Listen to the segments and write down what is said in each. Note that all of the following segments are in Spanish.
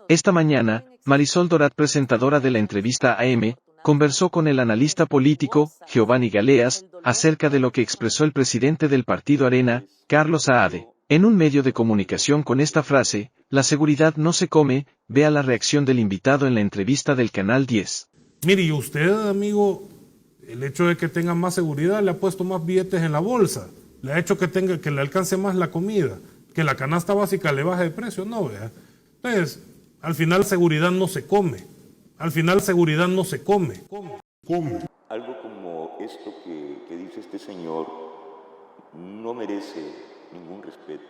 Esta mañana, Marisol Dorat, presentadora de la entrevista AM, conversó con el analista político, Giovanni Galeas, acerca de lo que expresó el presidente del partido Arena, Carlos Saade, en un medio de comunicación con esta frase: la seguridad no se come. Vea la reacción del invitado en la entrevista del Canal 10. Mire, y usted, amigo, el hecho de que tenga más seguridad le ha puesto más billetes en la bolsa, le ha hecho que le alcance más la comida, que la canasta básica le baje de precio, no, vea. Entonces, al final seguridad no se come. Al final seguridad no se come. Algo como esto que dice este señor no merece ningún respeto.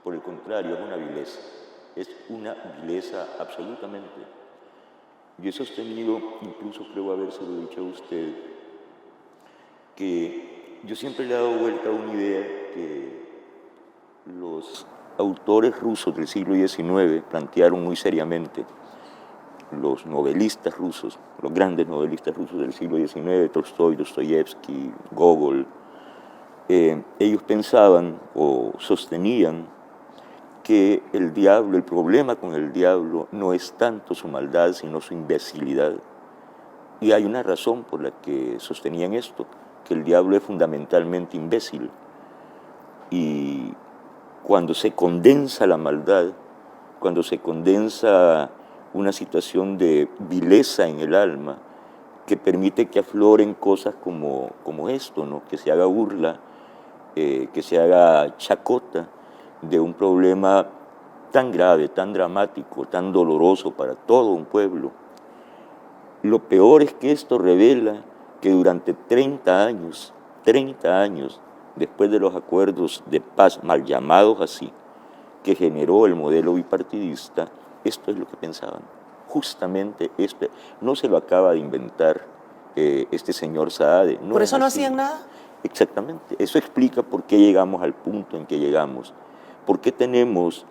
Por el contrario, es una vileza. Es una vileza absolutamente. Yo he sostenido, incluso creo habérselo dicho a usted, que yo siempre le he dado vuelta a una idea que los autores rusos del siglo XIX plantearon muy seriamente. Los novelistas rusos, los grandes novelistas rusos del siglo XIX, Tolstói, Dostoyevsky, Gogol, ellos pensaban o sostenían que el diablo, el problema con el diablo no es tanto su maldad, sino su imbecilidad. Y hay una razón por la que sostenían esto, que el diablo es fundamentalmente imbécil. Y cuando se condensa la maldad, cuando se condensa una situación de vileza en el alma, que permite que afloren cosas como esto, ¿no? Que se haga burla, que se haga chacota de un problema tan grave, tan dramático, tan doloroso para todo un pueblo. Lo peor es que esto revela que durante 30 años, después de los acuerdos de paz, mal llamados así, que generó el modelo bipartidista, esto es lo que pensaban. Justamente esto no se lo acaba de inventar este señor Saade. No ¿Por eso no así. hacían nada? Exactamente. Eso explica por qué llegamos al punto en que llegamos. ¿Por qué tenemos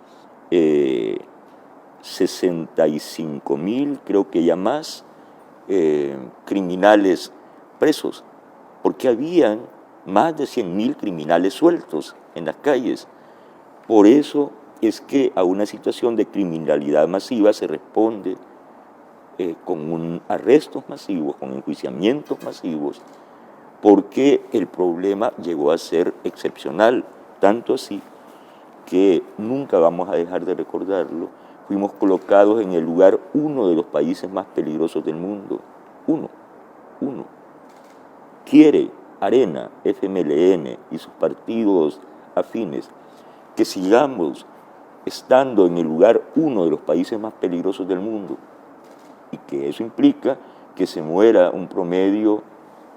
65,000, creo que ya más, criminales presos? Porque habían más de 100,000 criminales sueltos en las calles. Por eso es que a una situación de criminalidad masiva se responde con arrestos masivos, con enjuiciamientos masivos, porque el problema llegó a ser excepcional, tanto así que nunca vamos a dejar de recordarlo. Fuimos colocados en el lugar 1 de los países más peligrosos del mundo. Uno. Quiere Arena, FMLN y sus partidos afines que sigamos estando en el lugar 1 de los países más peligrosos del mundo, y que eso implica que se muera un promedio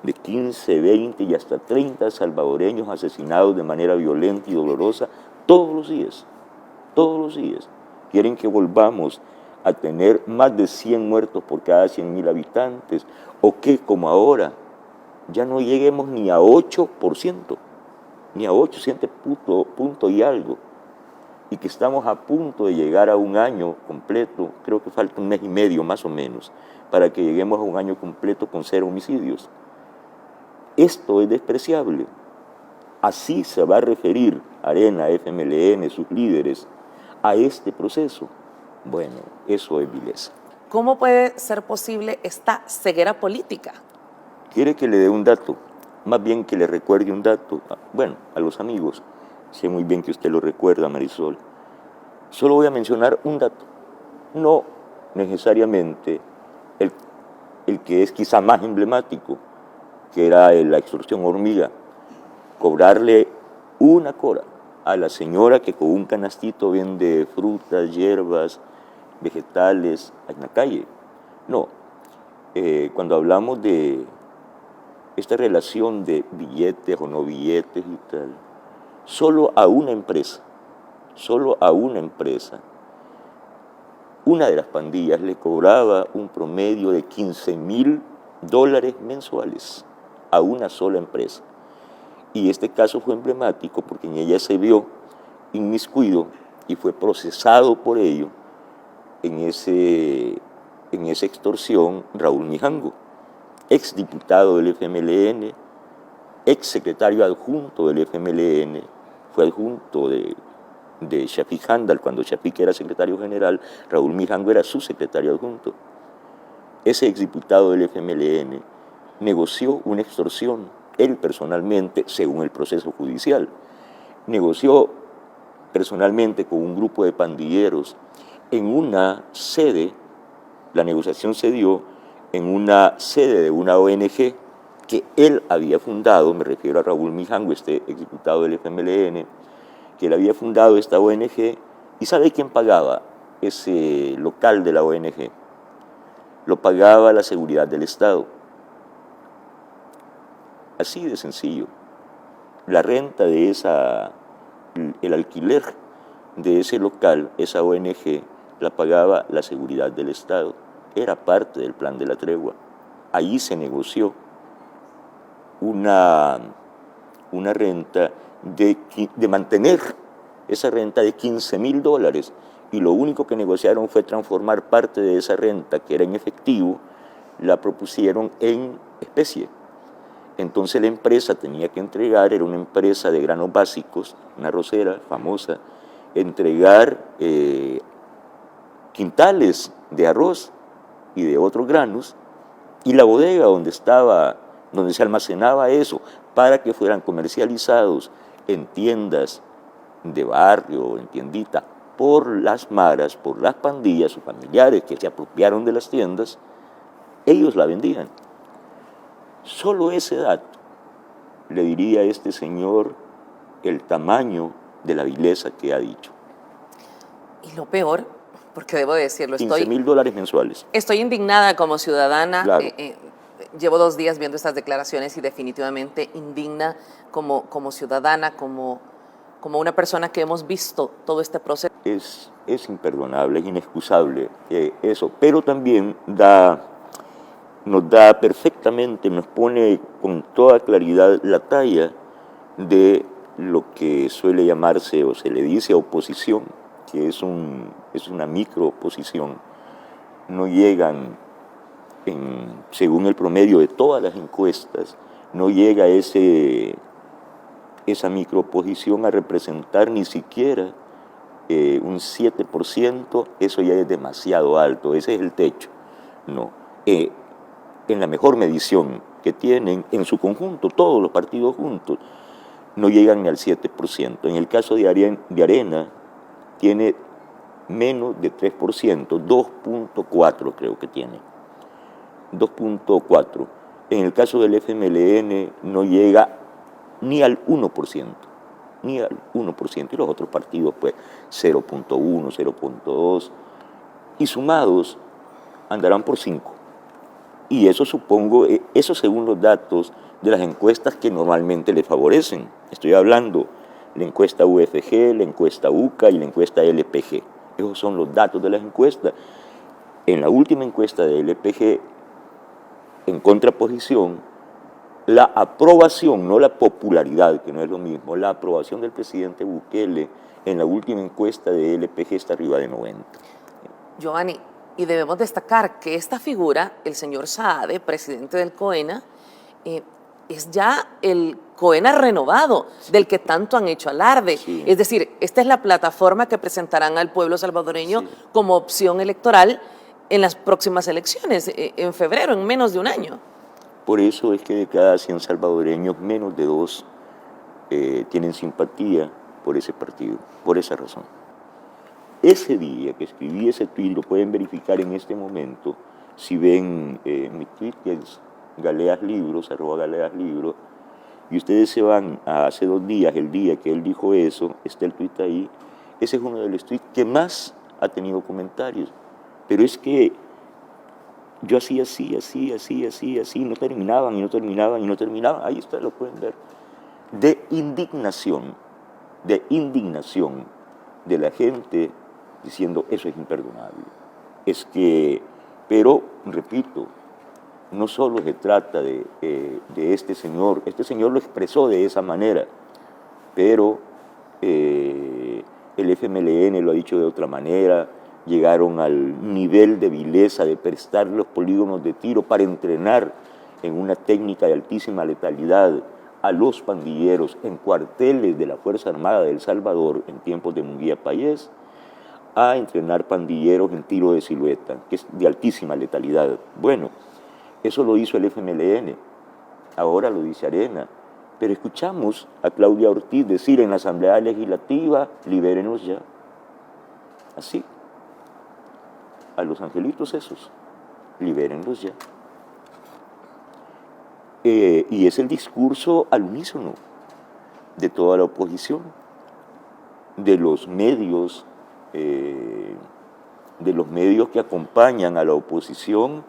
de 15, 20 y hasta 30 salvadoreños asesinados de manera violenta y dolorosa todos los días. Quieren que volvamos a tener más de 100 muertos por cada 100,000 habitantes, o que, como ahora, ya no lleguemos ni a 8%, ni a 8, 7 punto y algo, y que estamos a punto de llegar a un año completo, creo que falta un mes y medio más o menos, para que lleguemos a un año completo con 0 homicidios. Esto es despreciable. Así se va a referir Arena, FMLN, sus líderes, a este proceso. Bueno, eso es vileza. ¿Cómo puede ser posible esta ceguera política? ¿Quiere que le dé un dato? Más bien que le recuerde un dato. Bueno, a los amigos. Sé muy bien que usted lo recuerda, Marisol. Solo voy a mencionar un dato. No necesariamente el que es quizá más emblemático, que era la extorsión hormiga. Cobrarle una cora a la señora que con un canastito vende frutas, hierbas, vegetales en la calle. No. Cuando hablamos de esta relación de billetes o no billetes y tal, solo a una empresa, una de las pandillas le cobraba un promedio de $15,000 mensuales a una sola empresa. Y este caso fue emblemático porque en ella se vio inmiscuido y fue procesado por ello en esa extorsión Raúl Mijango, exdiputado del FMLN, exsecretario adjunto del FMLN, fue adjunto de de Shafiq Handal. Cuando Shafiq era secretario general, Raúl Mijango era su secretario adjunto. Ese exdiputado del FMLN negoció una extorsión, él personalmente, según el proceso judicial. Negoció personalmente con un grupo de pandilleros en una sede, la negociación se dio en una sede de una ONG que él había fundado, me refiero a Raúl Mijango, este exdiputado del FMLN, que él había fundado esta ONG, y ¿sabe quién pagaba ese local de la ONG? Lo pagaba la seguridad del Estado. Así de sencillo. La renta de el alquiler de ese local, esa ONG, la pagaba la seguridad del Estado. Era parte del plan de la tregua. Allí se negoció una renta de mantener esa renta de $15.000, y lo único que negociaron fue transformar parte de esa renta, que era en efectivo, la propusieron en especie. Entonces la empresa tenía que entregar, era una empresa de granos básicos, una arrocera famosa, entregar quintales de arroz y de otros granos, y la bodega donde se almacenaba eso, para que fueran comercializados en tiendas de barrio, en tiendita, por las maras, por las pandillas o familiares que se apropiaron de las tiendas, ellos la vendían. Solo ese dato le diría a este señor el tamaño de la vileza que ha dicho. Y lo peor, porque debo decirlo, $15.000 mensuales. Estoy indignada como ciudadana. Claro. Llevo 2 días viendo estas declaraciones y definitivamente indigna como ciudadana, como una persona que hemos visto todo este proceso. Es imperdonable, es inexcusable eso, pero también nos da perfectamente, nos pone con toda claridad la talla de lo que suele llamarse o se le dice oposición, que es una microoposición. No llegan, según el promedio de todas las encuestas, no llega esa microoposición a representar ni siquiera un 7%, eso ya es demasiado alto, ese es el techo. No. En la mejor medición que tienen en su conjunto, todos los partidos juntos, no llegan ni al 7%. En el caso de Arena, tiene menos de 3%, 2.4 creo que tiene, 2.4. En el caso del FMLN no llega ni al 1%, ni al 1%, y los otros partidos pues 0.1, 0.2, y sumados andarán por 5. Y eso supongo, eso según los datos de las encuestas que normalmente le favorecen. Estoy hablando la encuesta UFG, la encuesta UCA y la encuesta LPG. Esos son los datos de las encuestas. En la última encuesta de LPG, en contraposición, la aprobación, no la popularidad, que no es lo mismo, la aprobación del presidente Bukele en la última encuesta de LPG está arriba de 90. Giovanni, y debemos destacar que esta figura, el señor Saade, presidente del COENA, es ya el COENA renovado, del que tanto han hecho alarde. Sí. Es decir, esta es la plataforma que presentarán al pueblo salvadoreño como opción electoral en las próximas elecciones, en febrero, en menos de un año. Por eso es que de cada 100 salvadoreños, menos de 2 tienen simpatía por ese partido, por esa razón. Ese día que escribí ese tweet, lo pueden verificar en este momento, si ven mi tweet, que es @galeaslibros, y ustedes se van a hace 2 días, el día que él dijo eso, está el tweet ahí. Ese es uno de los tweets que más ha tenido comentarios, pero es que yo hacía así, no terminaban, ahí está, lo pueden ver, de indignación de la gente diciendo eso es imperdonable. Pero, repito, no solo se trata de este señor lo expresó de esa manera, pero el FMLN lo ha dicho de otra manera, llegaron al nivel de vileza de prestar los polígonos de tiro para entrenar en una técnica de altísima letalidad a los pandilleros en cuarteles de la Fuerza Armada de El Salvador en tiempos de Munguía Payés a entrenar pandilleros en tiro de silueta, que es de altísima letalidad. Bueno, eso lo hizo el FMLN, ahora lo dice Arena, pero escuchamos a Claudia Ortiz decir en la Asamblea Legislativa, libérenlos ya. Así, a los angelitos esos, libérenlos ya. Y es el discurso al unísono de toda la oposición, de los medios que acompañan a la oposición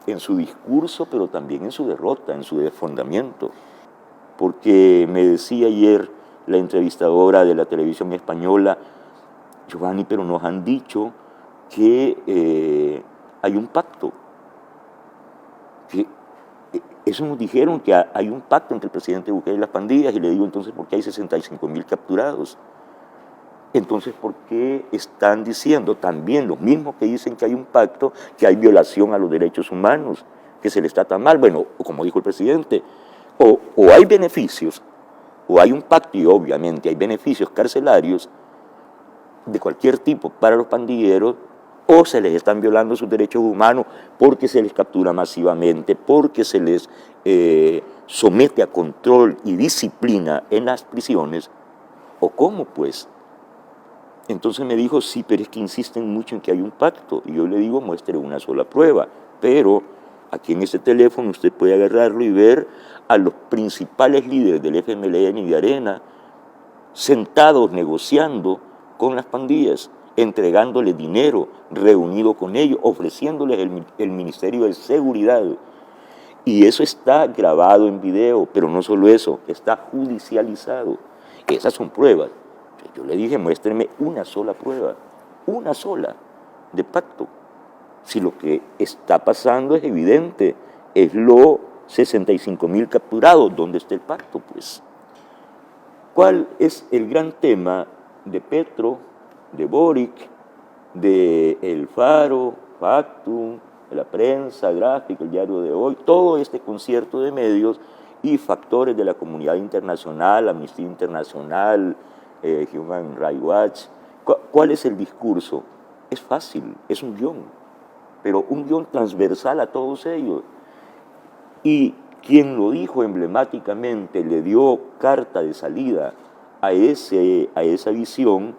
en su discurso, pero también en su derrota, en su desfondamiento. Porque me decía ayer la entrevistadora de la televisión española, Giovanni, pero nos han dicho que hay un pacto. Eso nos dijeron, que hay un pacto entre el presidente Bukele y las pandillas, y le digo entonces, ¿por qué hay 65.000 capturados? Entonces, ¿por qué están diciendo también los mismos que dicen que hay un pacto, que hay violación a los derechos humanos, que se les trata mal? Bueno, como dijo el presidente, o hay beneficios, o hay un pacto y obviamente hay beneficios carcelarios de cualquier tipo para los pandilleros, o se les están violando sus derechos humanos porque se les captura masivamente, porque se les somete a control y disciplina en las prisiones, o cómo pues. Entonces me dijo, sí, pero es que insisten mucho en que hay un pacto, y yo le digo, muestre una sola prueba, pero aquí en ese teléfono usted puede agarrarlo y ver a los principales líderes del FMLN y de Arena sentados negociando con las pandillas, entregándoles dinero, reunido con ellos, ofreciéndoles el Ministerio de Seguridad. Y eso está grabado en video, pero no solo eso, está judicializado. Esas son pruebas. Yo le dije, muéstreme una sola prueba, una sola, de pacto. Si lo que está pasando es evidente, es los 65.000 capturados, ¿dónde está el pacto? Pues, ¿cuál es el gran tema de Petro, de Boric, de El Faro, Factum, de la prensa, Gráfica, el Diario de Hoy, todo este concierto de medios y factores de la comunidad internacional, Amnistía Internacional, Human Rights Watch? ¿Cuál es el discurso? Es fácil, es un guión, pero un guión transversal a todos ellos. Y quien lo dijo emblemáticamente, le dio carta de salida a esa visión,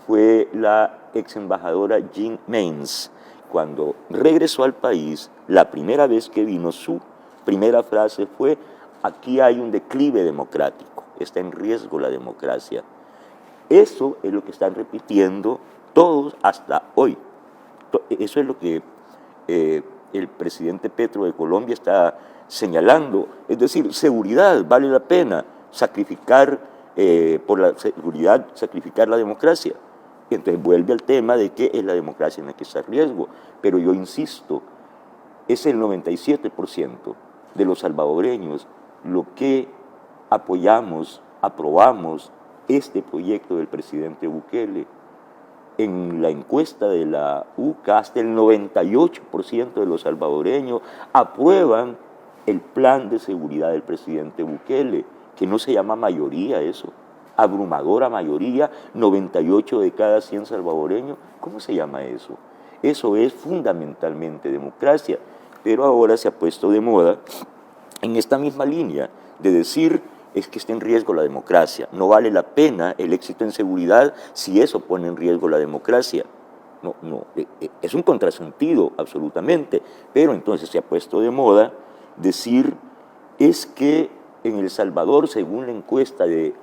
fue la ex embajadora Jean Mains. Cuando regresó al país, la primera vez que vino, su primera frase fue: aquí hay un declive democrático, está en riesgo la democracia. Eso es lo que están repitiendo todos hasta hoy. Eso es lo que el presidente Petro de Colombia está señalando. Es decir, seguridad, vale la pena sacrificar por la seguridad, sacrificar la democracia. Y entonces vuelve al tema de que es la democracia en la que está en riesgo. Pero yo insisto, es el 97% de los salvadoreños lo que apoyamos, aprobamos este proyecto del presidente Bukele. En la encuesta de la UCA, hasta el 98% de los salvadoreños aprueban el plan de seguridad del presidente Bukele, que no se llama mayoría eso, abrumadora mayoría, 98 de cada 100 salvadoreños. ¿Cómo se llama eso? Eso es fundamentalmente democracia, pero ahora se ha puesto de moda en esta misma línea de decir: es que está en riesgo la democracia, no vale la pena el éxito en seguridad si eso pone en riesgo la democracia. No, es un contrasentido absolutamente, pero entonces se ha puesto de moda decir: es que en El Salvador, según la encuesta de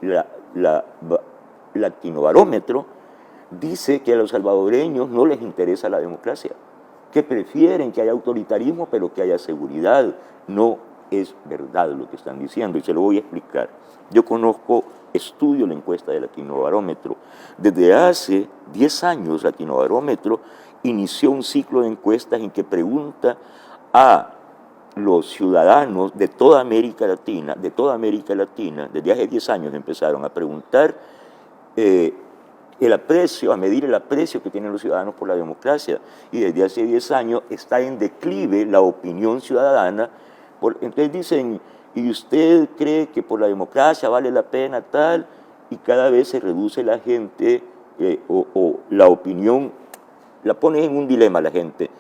Latinobarómetro, dice que a los salvadoreños no les interesa la democracia, que prefieren que haya autoritarismo pero que haya seguridad. No es verdad lo que están diciendo, y se lo voy a explicar. Yo estudio la encuesta de Latinobarómetro. Desde hace 10 años Latinobarómetro inició un ciclo de encuestas en que pregunta a los ciudadanos de toda América Latina, desde hace 10 años empezaron a preguntar el aprecio, a medir el aprecio que tienen los ciudadanos por la democracia, y desde hace 10 años está en declive la opinión ciudadana. Entonces dicen, y usted cree que por la democracia vale la pena tal, y cada vez se reduce la gente o la opinión, la pone en un dilema la gente.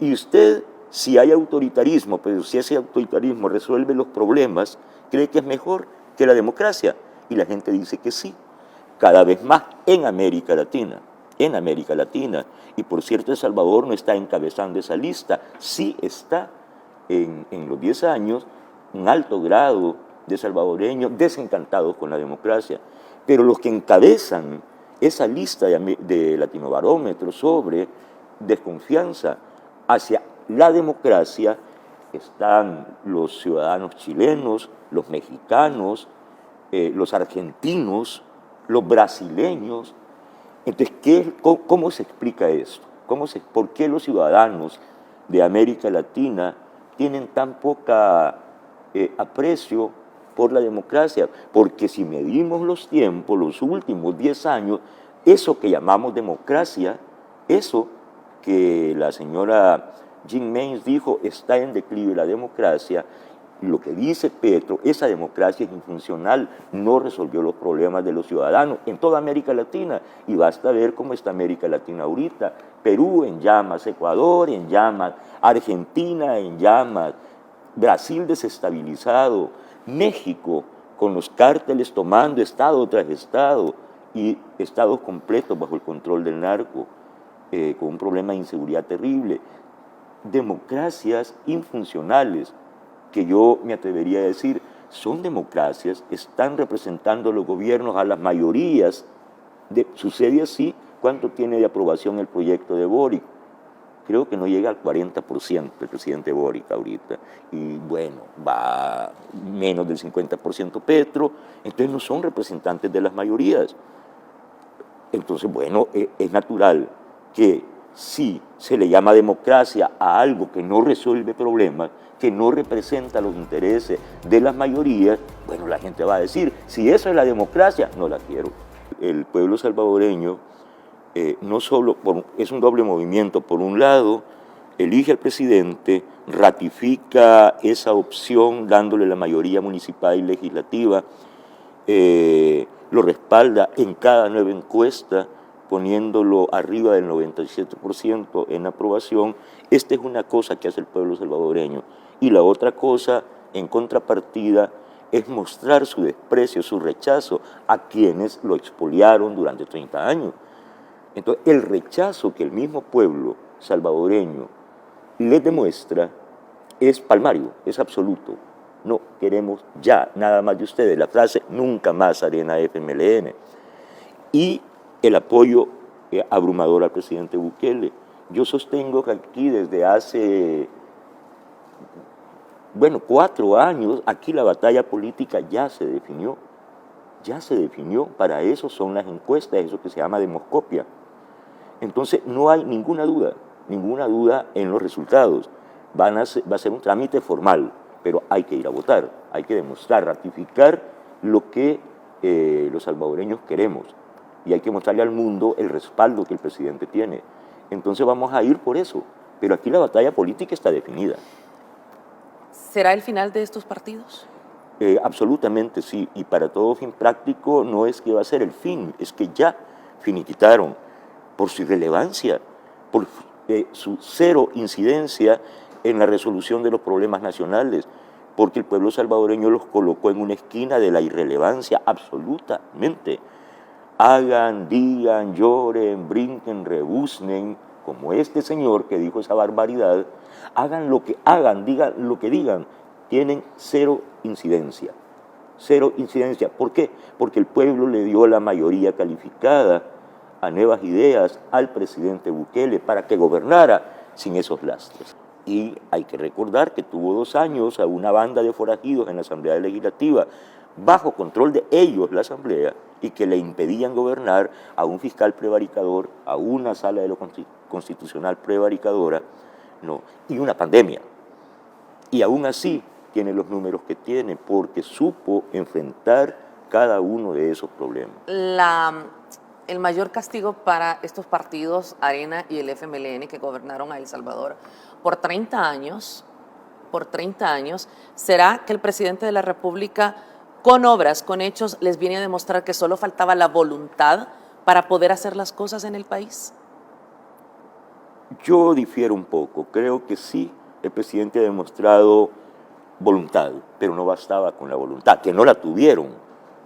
Y usted, si hay autoritarismo, pero si ese autoritarismo resuelve los problemas, cree que es mejor que la democracia. Y la gente dice que sí, cada vez más en América Latina. En América Latina. Y por cierto, El Salvador no está encabezando esa lista, sí está en los 10 años un alto grado de salvadoreños desencantados con la democracia. Pero los que encabezan esa lista de Latinobarómetro sobre desconfianza hacia la democracia están los ciudadanos chilenos, los mexicanos, los argentinos, los brasileños. Entonces, ¿cómo se explica esto? ¿Por qué los ciudadanos de América Latina tienen tan poca aprecio por la democracia? Porque si medimos los tiempos, los últimos 10 años, eso que llamamos democracia, eso que la señora Jean Mains dijo, está en declive la democracia, lo que dice Petro, esa democracia es infuncional, no resolvió los problemas de los ciudadanos en toda América Latina, y basta ver cómo está América Latina ahorita, Perú en llamas, Ecuador en llamas, Argentina en llamas, Brasil desestabilizado, México con los cárteles tomando estado tras estado y estados completos bajo el control del narco, con un problema de inseguridad terrible. Democracias infuncionales, que yo me atrevería a decir, son democracias, están representando los gobiernos a las mayorías. Sucede así, ¿cuánto tiene de aprobación el proyecto de Boric? Creo que no llega al 40% el presidente Boric ahorita. Y bueno, va menos del 50% Petro, entonces no son representantes de las mayorías. Entonces, bueno, es natural que si se le llama democracia a algo que no resuelve problemas, que no representa los intereses de las mayorías, bueno, la gente va a decir, si eso es la democracia, no la quiero. El pueblo salvadoreño no solo es un doble movimiento. Por un lado, elige al presidente, ratifica esa opción dándole la mayoría municipal y legislativa, lo respalda en cada nueva encuesta, poniéndolo arriba del 97% en aprobación. Esta es una cosa que hace el pueblo salvadoreño. Y la otra cosa, en contrapartida, es mostrar su desprecio, su rechazo a quienes lo expoliaron durante 30 años. Entonces, el rechazo que el mismo pueblo salvadoreño le demuestra es palmario, es absoluto. No queremos ya nada más de ustedes. La frase, nunca más Arena FMLN. Y el apoyo abrumador al presidente Bukele. Yo sostengo que aquí desde hace, 4 años, aquí la batalla política ya se definió. Ya se definió, para eso son las encuestas, eso que se llama demoscopia. Entonces no hay ninguna duda en los resultados. Va a ser un trámite formal, pero hay que ir a votar, hay que demostrar, ratificar lo que los salvadoreños queremos. Y hay que mostrarle al mundo el respaldo que el presidente tiene. Entonces vamos a ir por eso. Pero aquí la batalla política está definida. ¿Será el final de estos partidos? Absolutamente sí. Y para todo fin práctico no es que va a ser el fin, es que ya finiquitaron por su irrelevancia, por su cero incidencia en la resolución de los problemas nacionales, porque el pueblo salvadoreño los colocó en una esquina de la irrelevancia absolutamente. Hagan, digan, lloren, brinquen, rebuznen, como este señor que dijo esa barbaridad, hagan lo que hagan, digan lo que digan, tienen cero incidencia. Cero incidencia. ¿Por qué? Porque el pueblo le dio la mayoría calificada a Nuevas Ideas, al presidente Bukele, para que gobernara sin esos lastres. Y hay que recordar que tuvo 2 años a una banda de forajidos en la Asamblea Legislativa, bajo control de ellos la Asamblea, y que le impedían gobernar, a un fiscal prevaricador, a una sala de lo constitucional prevaricadora, no, y una pandemia. Y aún así tiene los números que tiene, porque supo enfrentar cada uno de esos problemas. El mayor castigo para estos partidos, Arena y el FMLN, que gobernaron a El Salvador por 30 años, por 30 años, ¿será que el presidente de la República, con obras, con hechos, les viene a demostrar que solo faltaba la voluntad para poder hacer las cosas en el país? Yo difiero un poco. Creo que sí, el presidente ha demostrado voluntad, pero no bastaba con la voluntad, que no la tuvieron.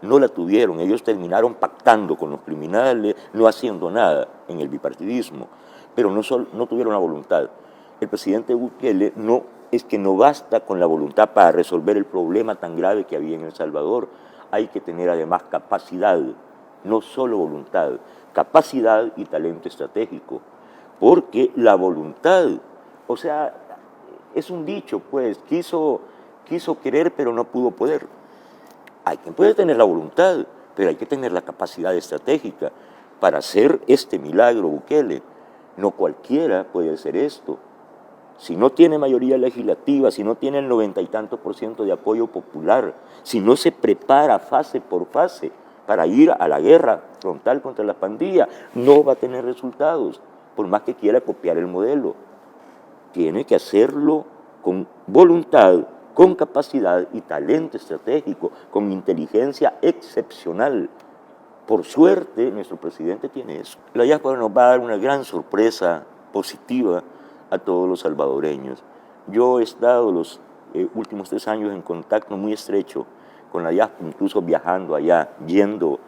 No la tuvieron. Ellos terminaron pactando con los criminales, no haciendo nada en el bipartidismo, pero no tuvieron la voluntad. El presidente Bukele es que no basta con la voluntad para resolver el problema tan grave que había en El Salvador. Hay que tener además capacidad, no solo voluntad, capacidad y talento estratégico. Porque la voluntad, o sea, es un dicho, pues, quiso querer pero no pudo poder. Hay quien puede tener la voluntad, pero hay que tener la capacidad estratégica para hacer este milagro Bukele. No cualquiera puede hacer esto. Si no tiene mayoría legislativa, si no tiene el 90 y tantos % de apoyo popular, si no se prepara fase por fase para ir a la guerra frontal contra la pandilla, no va a tener resultados, por más que quiera copiar el modelo. Tiene que hacerlo con voluntad, con capacidad y talento estratégico, con inteligencia excepcional. Por suerte, nuestro presidente tiene eso. La diáspora nos va a dar una gran sorpresa positiva a todos los salvadoreños. Yo he estado los últimos 3 años en contacto muy estrecho con la diáspora, incluso viajando allá, yendo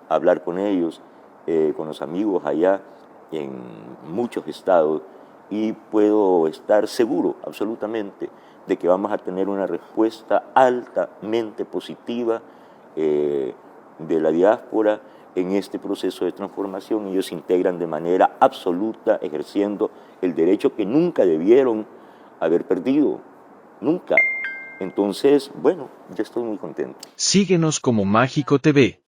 a hablar con ellos, con los amigos allá en muchos estados, y puedo estar seguro absolutamente de que vamos a tener una respuesta altamente positiva de la diáspora en este proceso de transformación. Ellos se integran de manera absoluta, ejerciendo el derecho que nunca debieron haber perdido, nunca. Entonces, bueno, yo estoy muy contento. Síguenos como Mágico TV.